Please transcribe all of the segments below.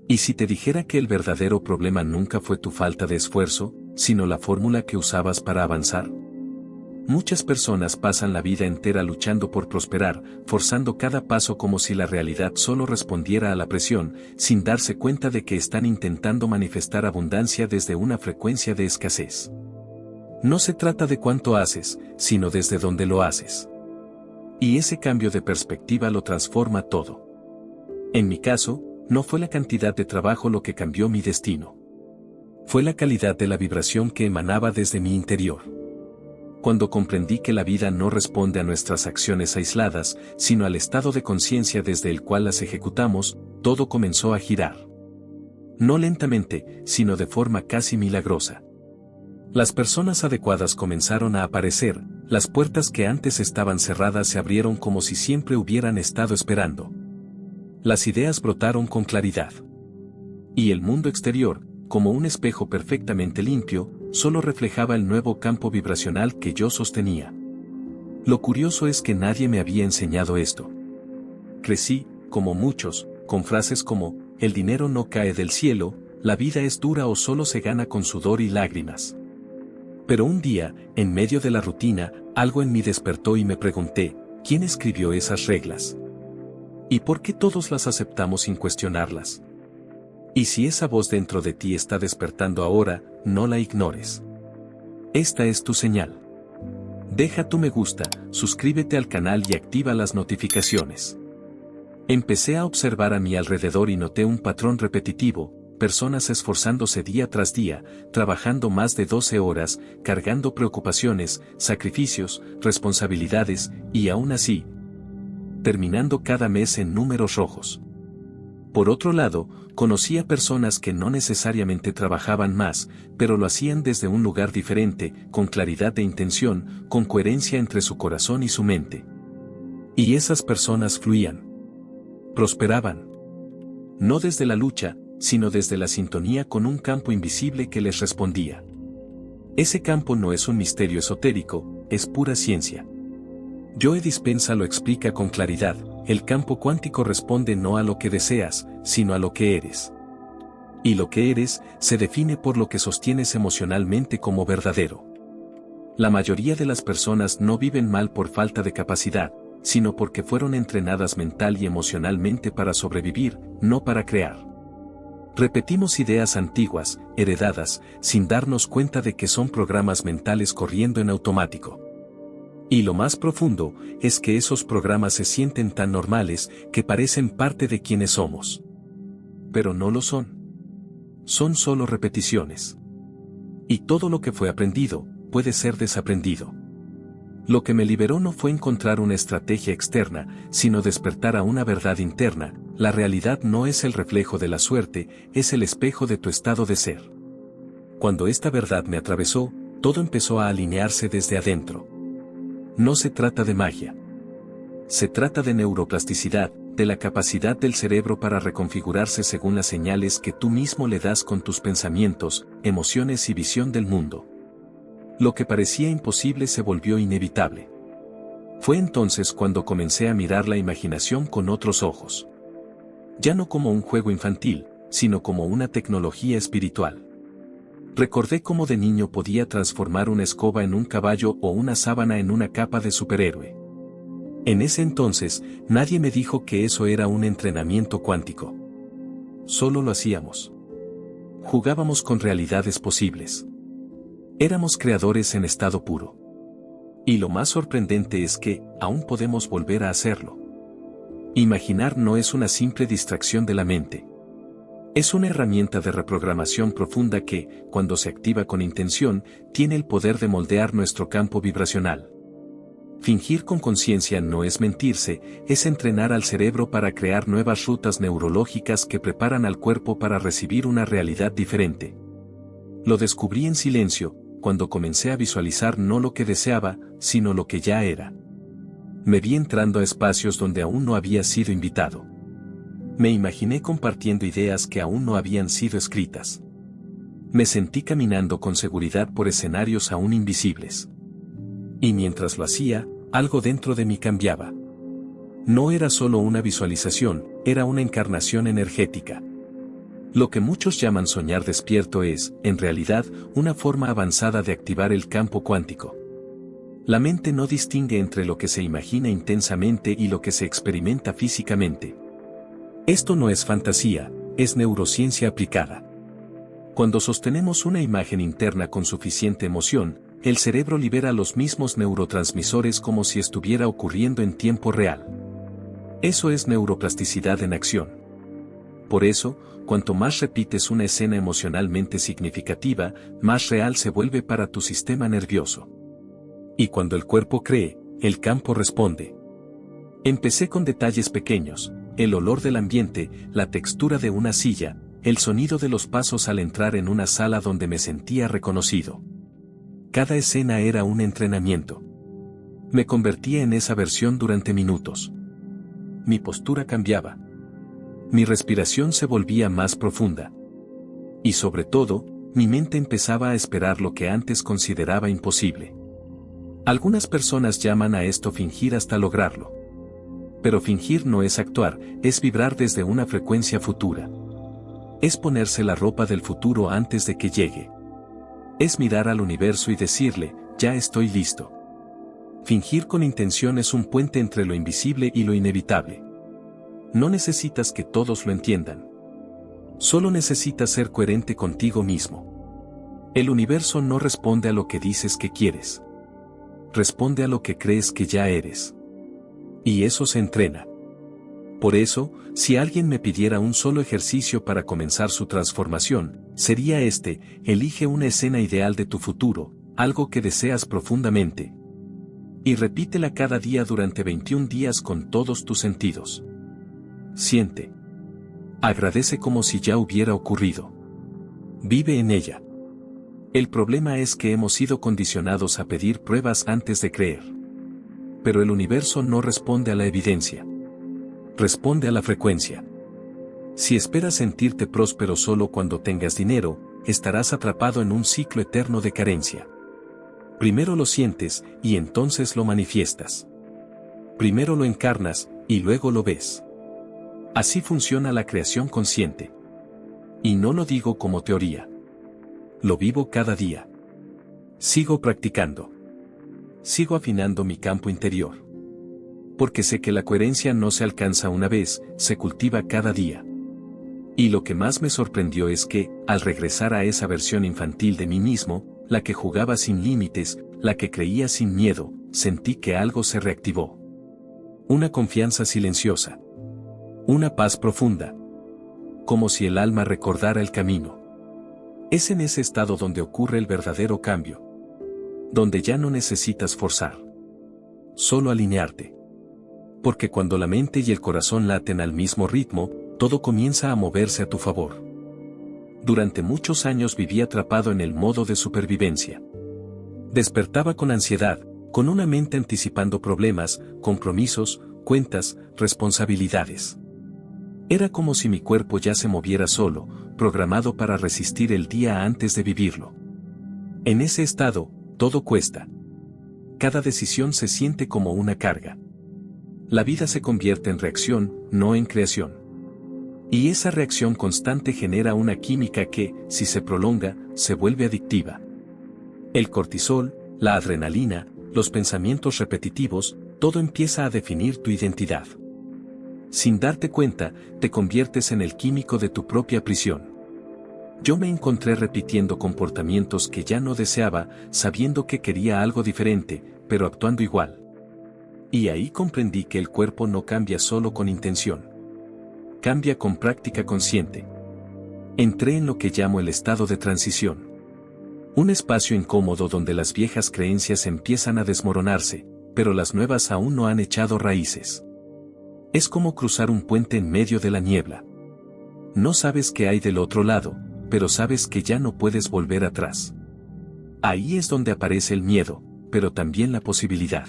¿Y si te dijera que el verdadero problema nunca fue tu falta de esfuerzo, sino la fórmula que usabas para avanzar? Muchas personas pasan la vida entera luchando por prosperar, forzando cada paso como si la realidad solo respondiera a la presión, sin darse cuenta de que están intentando manifestar abundancia desde una frecuencia de escasez. No se trata de cuánto haces, sino desde dónde lo haces. Y ese cambio de perspectiva lo transforma todo. En mi caso, no fue la cantidad de trabajo lo que cambió mi destino. Fue la calidad de la vibración que emanaba desde mi interior. Cuando comprendí que la vida no responde a nuestras acciones aisladas, sino al estado de conciencia desde el cual las ejecutamos, todo comenzó a girar. No lentamente, sino de forma casi milagrosa. Las personas adecuadas comenzaron a aparecer, las puertas que antes estaban cerradas se abrieron como si siempre hubieran estado esperando. Las ideas brotaron con claridad. Y el mundo exterior, como un espejo perfectamente limpio, solo reflejaba el nuevo campo vibracional que yo sostenía. Lo curioso es que nadie me había enseñado esto. Crecí, como muchos, con frases como, el dinero no cae del cielo, la vida es dura o solo se gana con sudor y lágrimas. Pero un día, en medio de la rutina, algo en mí despertó y me pregunté, ¿quién escribió esas reglas? ¿Y por qué todos las aceptamos sin cuestionarlas? Y si esa voz dentro de ti está despertando ahora, no la ignores. Esta es tu señal. Deja tu me gusta, suscríbete al canal y activa las notificaciones. Empecé a observar a mi alrededor y noté un patrón repetitivo, personas esforzándose día tras día, trabajando más de 12 horas, cargando preocupaciones, sacrificios, responsabilidades, y aún así, terminando cada mes en números rojos. Por otro lado, conocí a personas que no necesariamente trabajaban más, pero lo hacían desde un lugar diferente, con claridad de intención, con coherencia entre su corazón y su mente. Y esas personas fluían. Prosperaban. No desde la lucha, sino desde la sintonía con un campo invisible que les respondía. Ese campo no es un misterio esotérico, es pura ciencia. Joe Dispenza lo explica con claridad, el campo cuántico responde no a lo que deseas, sino a lo que eres. Y lo que eres, se define por lo que sostienes emocionalmente como verdadero. La mayoría de las personas no viven mal por falta de capacidad, sino porque fueron entrenadas mental y emocionalmente para sobrevivir, no para crear. Repetimos ideas antiguas, heredadas, sin darnos cuenta de que son programas mentales corriendo en automático. Y lo más profundo, es que esos programas se sienten tan normales, que parecen parte de quienes somos. Pero no lo son. Son solo repeticiones. Y todo lo que fue aprendido, puede ser desaprendido. Lo que me liberó no fue encontrar una estrategia externa, sino despertar a una verdad interna. La realidad no es el reflejo de la suerte, es el espejo de tu estado de ser. Cuando esta verdad me atravesó, todo empezó a alinearse desde adentro. No se trata de magia. Se trata de neuroplasticidad, de la capacidad del cerebro para reconfigurarse según las señales que tú mismo le das con tus pensamientos, emociones y visión del mundo. Lo que parecía imposible se volvió inevitable. Fue entonces cuando comencé a mirar la imaginación con otros ojos. Ya no como un juego infantil, sino como una tecnología espiritual. Recordé cómo de niño podía transformar una escoba en un caballo o una sábana en una capa de superhéroe. En ese entonces, nadie me dijo que eso era un entrenamiento cuántico. Solo lo hacíamos. Jugábamos con realidades posibles. Éramos creadores en estado puro. Y lo más sorprendente es que, aún podemos volver a hacerlo. Imaginar no es una simple distracción de la mente. Es una herramienta de reprogramación profunda que, cuando se activa con intención, tiene el poder de moldear nuestro campo vibracional. Fingir con conciencia no es mentirse, es entrenar al cerebro para crear nuevas rutas neurológicas que preparan al cuerpo para recibir una realidad diferente. Lo descubrí en silencio, cuando comencé a visualizar no lo que deseaba, sino lo que ya era. Me vi entrando a espacios donde aún no había sido invitado. Me imaginé compartiendo ideas que aún no habían sido escritas. Me sentí caminando con seguridad por escenarios aún invisibles. Y mientras lo hacía, algo dentro de mí cambiaba. No era solo una visualización, era una encarnación energética. Lo que muchos llaman soñar despierto es, en realidad, una forma avanzada de activar el campo cuántico. La mente no distingue entre lo que se imagina intensamente y lo que se experimenta físicamente. Esto no es fantasía, es neurociencia aplicada. Cuando sostenemos una imagen interna con suficiente emoción, el cerebro libera los mismos neurotransmisores como si estuviera ocurriendo en tiempo real. Eso es neuroplasticidad en acción. Por eso, cuanto más repites una escena emocionalmente significativa, más real se vuelve para tu sistema nervioso. Y cuando el cuerpo cree, el campo responde. Empecé con detalles pequeños, el olor del ambiente, la textura de una silla, el sonido de los pasos al entrar en una sala donde me sentía reconocido. Cada escena era un entrenamiento. Me convertía en esa versión durante minutos. Mi postura cambiaba. Mi respiración se volvía más profunda. Y sobre todo, mi mente empezaba a esperar lo que antes consideraba imposible. Algunas personas llaman a esto fingir hasta lograrlo. Pero fingir no es actuar, es vibrar desde una frecuencia futura. Es ponerse la ropa del futuro antes de que llegue. Es mirar al universo y decirle, ya estoy listo. Fingir con intención es un puente entre lo invisible y lo inevitable. No necesitas que todos lo entiendan. Solo necesitas ser coherente contigo mismo. El universo no responde a lo que dices que quieres. Responde a lo que crees que ya eres. Y eso se entrena. Por eso, si alguien me pidiera un solo ejercicio para comenzar su transformación, sería este: elige una escena ideal de tu futuro, algo que deseas profundamente. Y repítela cada día durante 21 días con todos tus sentidos. Siente. Agradece como si ya hubiera ocurrido. Vive en ella. El problema es que hemos sido condicionados a pedir pruebas antes de creer. Pero el universo no responde a la evidencia. Responde a la frecuencia. Si esperas sentirte próspero solo cuando tengas dinero, estarás atrapado en un ciclo eterno de carencia. Primero lo sientes, y entonces lo manifiestas. Primero lo encarnas, y luego lo ves. Así funciona la creación consciente. Y no lo digo como teoría. Lo vivo cada día. Sigo practicando. Sigo afinando mi campo interior. Porque sé que la coherencia no se alcanza una vez, se cultiva cada día. Y lo que más me sorprendió es que, al regresar a esa versión infantil de mí mismo, la que jugaba sin límites, la que creía sin miedo, sentí que algo se reactivó. Una confianza silenciosa. Una paz profunda. Como si el alma recordara el camino. Es en ese estado donde ocurre el verdadero cambio. Donde ya no necesitas forzar. Solo alinearte. Porque cuando la mente y el corazón laten al mismo ritmo, todo comienza a moverse a tu favor. Durante muchos años viví atrapado en el modo de supervivencia. Despertaba con ansiedad, con una mente anticipando problemas, compromisos, cuentas, responsabilidades. Era como si mi cuerpo ya se moviera solo, programado para resistir el día antes de vivirlo. En ese estado, todo cuesta. Cada decisión se siente como una carga. La vida se convierte en reacción, no en creación. Y esa reacción constante genera una química que, si se prolonga, se vuelve adictiva. El cortisol, la adrenalina, los pensamientos repetitivos, todo empieza a definir tu identidad. Sin darte cuenta, te conviertes en el químico de tu propia prisión. Yo me encontré repitiendo comportamientos que ya no deseaba, sabiendo que quería algo diferente, pero actuando igual. Y ahí comprendí que el cuerpo no cambia solo con intención. Cambia con práctica consciente. Entré en lo que llamo el estado de transición. Un espacio incómodo donde las viejas creencias empiezan a desmoronarse, pero las nuevas aún no han echado raíces. Es como cruzar un puente en medio de la niebla. No sabes qué hay del otro lado, pero sabes que ya no puedes volver atrás. Ahí es donde aparece el miedo, pero también la posibilidad.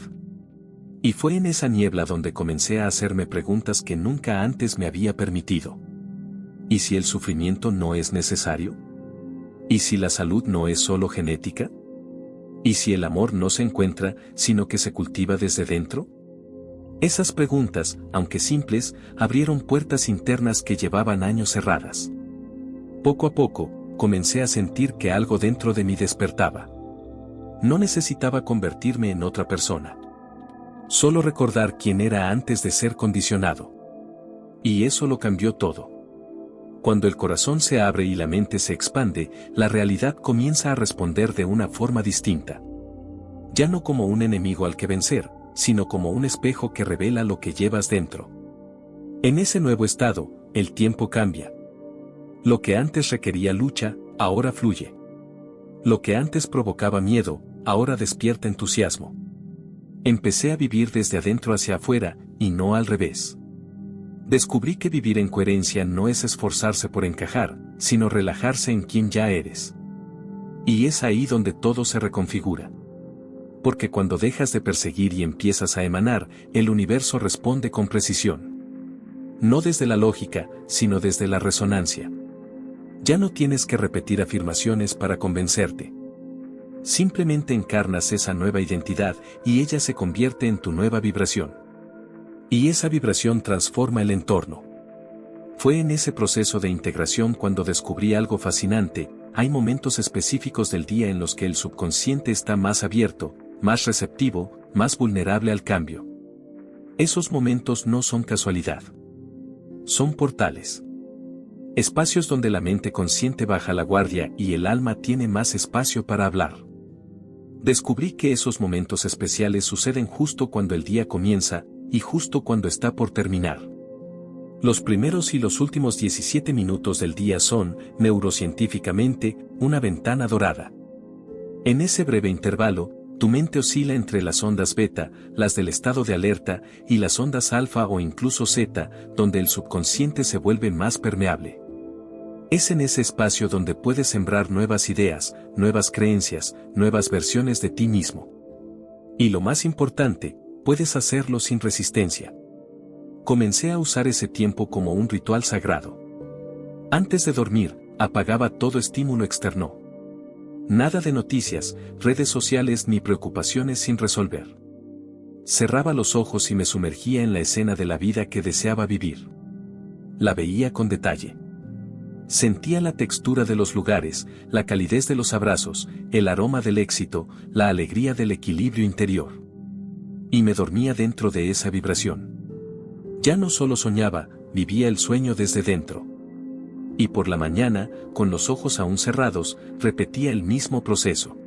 Y fue en esa niebla donde comencé a hacerme preguntas que nunca antes me había permitido. ¿Y si el sufrimiento no es necesario? ¿Y si la salud no es solo genética? ¿Y si el amor no se encuentra, sino que se cultiva desde dentro? Esas preguntas, aunque simples, abrieron puertas internas que llevaban años cerradas. Poco a poco, comencé a sentir que algo dentro de mí despertaba. No necesitaba convertirme en otra persona. Solo recordar quién era antes de ser condicionado. Y eso lo cambió todo. Cuando el corazón se abre y la mente se expande, la realidad comienza a responder de una forma distinta. Ya no como un enemigo al que vencer, sino como un espejo que revela lo que llevas dentro. En ese nuevo estado, el tiempo cambia. Lo que antes requería lucha, ahora fluye. Lo que antes provocaba miedo, ahora despierta entusiasmo. Empecé a vivir desde adentro hacia afuera, y no al revés. Descubrí que vivir en coherencia no es esforzarse por encajar, sino relajarse en quien ya eres. Y es ahí donde todo se reconfigura. Porque cuando dejas de perseguir y empiezas a emanar, el universo responde con precisión. No desde la lógica, sino desde la resonancia. Ya no tienes que repetir afirmaciones para convencerte. Simplemente encarnas esa nueva identidad y ella se convierte en tu nueva vibración. Y esa vibración transforma el entorno. Fue en ese proceso de integración cuando descubrí algo fascinante. Hay momentos específicos del día en los que el subconsciente está más abierto, más receptivo, más vulnerable al cambio. Esos momentos no son casualidad. Son portales. Espacios donde la mente consciente baja la guardia y el alma tiene más espacio para hablar. Descubrí que esos momentos especiales suceden justo cuando el día comienza, y justo cuando está por terminar. Los primeros y los últimos 17 minutos del día son, neurocientíficamente, una ventana dorada. En ese breve intervalo, tu mente oscila entre las ondas beta, las del estado de alerta, y las ondas alfa o incluso zeta, donde el subconsciente se vuelve más permeable. Es en ese espacio donde puedes sembrar nuevas ideas, nuevas creencias, nuevas versiones de ti mismo. Y lo más importante, puedes hacerlo sin resistencia. Comencé a usar ese tiempo como un ritual sagrado. Antes de dormir, apagaba todo estímulo externo. Nada de noticias, redes sociales ni preocupaciones sin resolver. Cerraba los ojos y me sumergía en la escena de la vida que deseaba vivir. La veía con detalle. Sentía la textura de los lugares, la calidez de los abrazos, el aroma del éxito, la alegría del equilibrio interior. Y me dormía dentro de esa vibración. Ya no solo soñaba, vivía el sueño desde dentro. Y por la mañana, con los ojos aún cerrados, repetía el mismo proceso.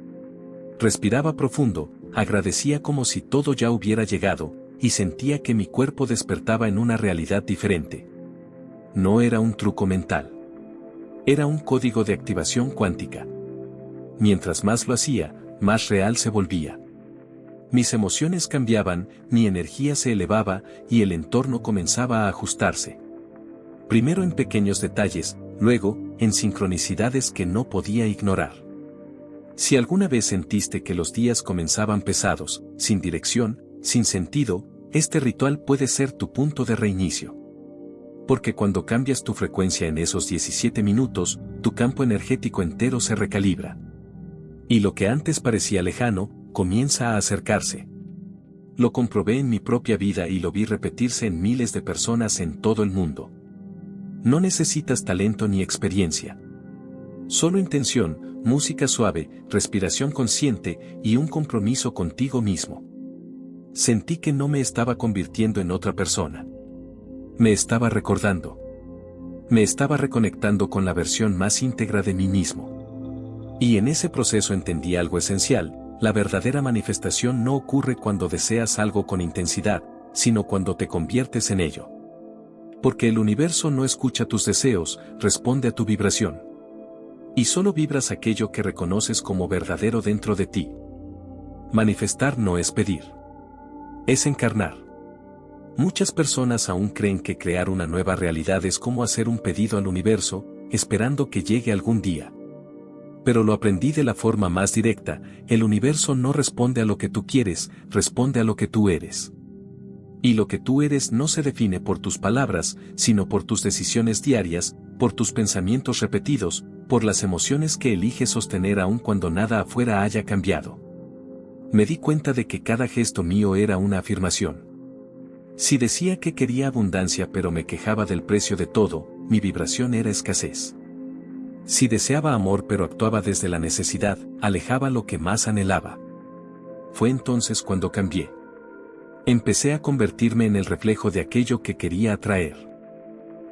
Respiraba profundo, agradecía como si todo ya hubiera llegado, y sentía que mi cuerpo despertaba en una realidad diferente. No era un truco mental. Era un código de activación cuántica. Mientras más lo hacía, más real se volvía. Mis emociones cambiaban, mi energía se elevaba, y el entorno comenzaba a ajustarse. Primero en pequeños detalles, luego, en sincronicidades que no podía ignorar. Si alguna vez sentiste que los días comenzaban pesados, sin dirección, sin sentido, este ritual puede ser tu punto de reinicio. Porque cuando cambias tu frecuencia en esos 17 minutos, tu campo energético entero se recalibra. Y lo que antes parecía lejano, comienza a acercarse. Lo comprobé en mi propia vida y lo vi repetirse en miles de personas en todo el mundo. No necesitas talento ni experiencia. Solo intención, música suave, respiración consciente y un compromiso contigo mismo. Sentí que no me estaba convirtiendo en otra persona. Me estaba recordando. Me estaba reconectando con la versión más íntegra de mí mismo. Y en ese proceso entendí algo esencial: la verdadera manifestación no ocurre cuando deseas algo con intensidad, sino cuando te conviertes en ello. Porque el universo no escucha tus deseos, responde a tu vibración. Y solo vibras aquello que reconoces como verdadero dentro de ti. Manifestar no es pedir. Es encarnar. Muchas personas aún creen que crear una nueva realidad es como hacer un pedido al universo, esperando que llegue algún día. Pero lo aprendí de la forma más directa: el universo no responde a lo que tú quieres, responde a lo que tú eres. Y lo que tú eres no se define por tus palabras, sino por tus decisiones diarias, por tus pensamientos repetidos, por las emociones que eliges sostener aun cuando nada afuera haya cambiado. Me di cuenta de que cada gesto mío era una afirmación. Si decía que quería abundancia pero me quejaba del precio de todo, mi vibración era escasez. Si deseaba amor pero actuaba desde la necesidad, alejaba lo que más anhelaba. Fue entonces cuando cambié. Empecé a convertirme en el reflejo de aquello que quería atraer.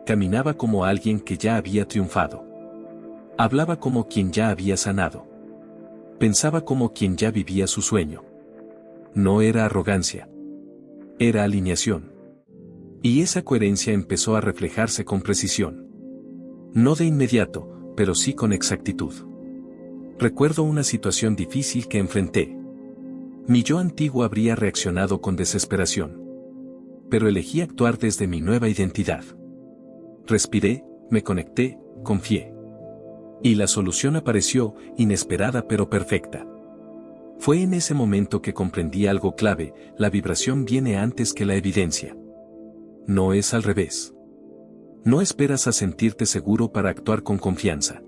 Caminaba como alguien que ya había triunfado. Hablaba como quien ya había sanado. Pensaba como quien ya vivía su sueño. No era arrogancia. Era alineación. Y esa coherencia empezó a reflejarse con precisión. No de inmediato, pero sí con exactitud. Recuerdo una situación difícil que enfrenté. Mi yo antiguo habría reaccionado con desesperación. Pero elegí actuar desde mi nueva identidad. Respiré, me conecté, confié. Y la solución apareció, inesperada pero perfecta. Fue en ese momento que comprendí algo clave: la vibración viene antes que la evidencia. No es al revés. No esperas a sentirte seguro para actuar con confianza.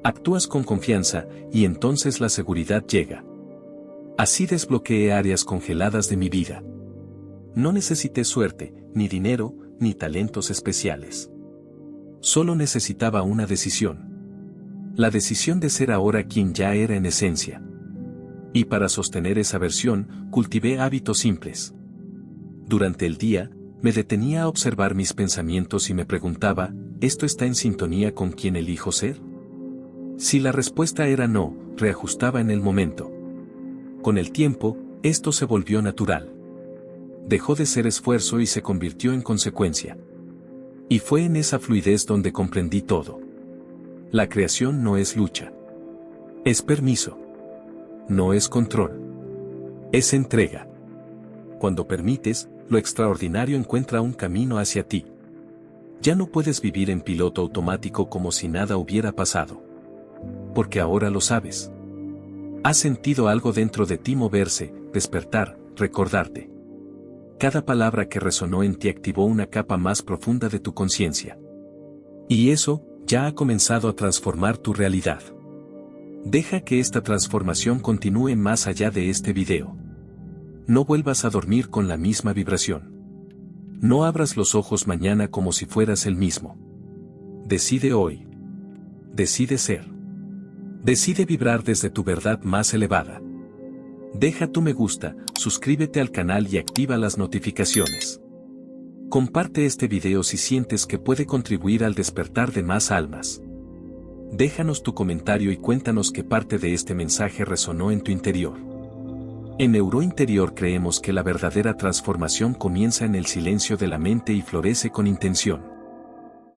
Actúas con confianza, y entonces la seguridad llega. Así desbloqueé áreas congeladas de mi vida. No necesité suerte, ni dinero, ni talentos especiales. Solo necesitaba una decisión. La decisión de ser ahora quien ya era en esencia. Y para sostener esa versión, cultivé hábitos simples. Durante el día, me detenía a observar mis pensamientos y me preguntaba, ¿esto está en sintonía con quien elijo ser? Si la respuesta era no, reajustaba en el momento. Con el tiempo, esto se volvió natural. Dejó de ser esfuerzo y se convirtió en consecuencia. Y fue en esa fluidez donde comprendí todo. La creación no es lucha. Es permiso. No es control. Es entrega. Cuando permites, lo extraordinario encuentra un camino hacia ti. Ya no puedes vivir en piloto automático como si nada hubiera pasado. Porque ahora lo sabes. Has sentido algo dentro de ti moverse, despertar, recordarte. Cada palabra que resonó en ti activó una capa más profunda de tu conciencia. Y eso, ya ha comenzado a transformar tu realidad. Deja que esta transformación continúe más allá de este video. No vuelvas a dormir con la misma vibración. No abras los ojos mañana como si fueras el mismo. Decide hoy. Decide ser. Decide vibrar desde tu verdad más elevada. Deja tu me gusta, suscríbete al canal y activa las notificaciones. Comparte este video si sientes que puede contribuir al despertar de más almas. Déjanos tu comentario y cuéntanos qué parte de este mensaje resonó en tu interior. En Neurointerior creemos que la verdadera transformación comienza en el silencio de la mente y florece con intención.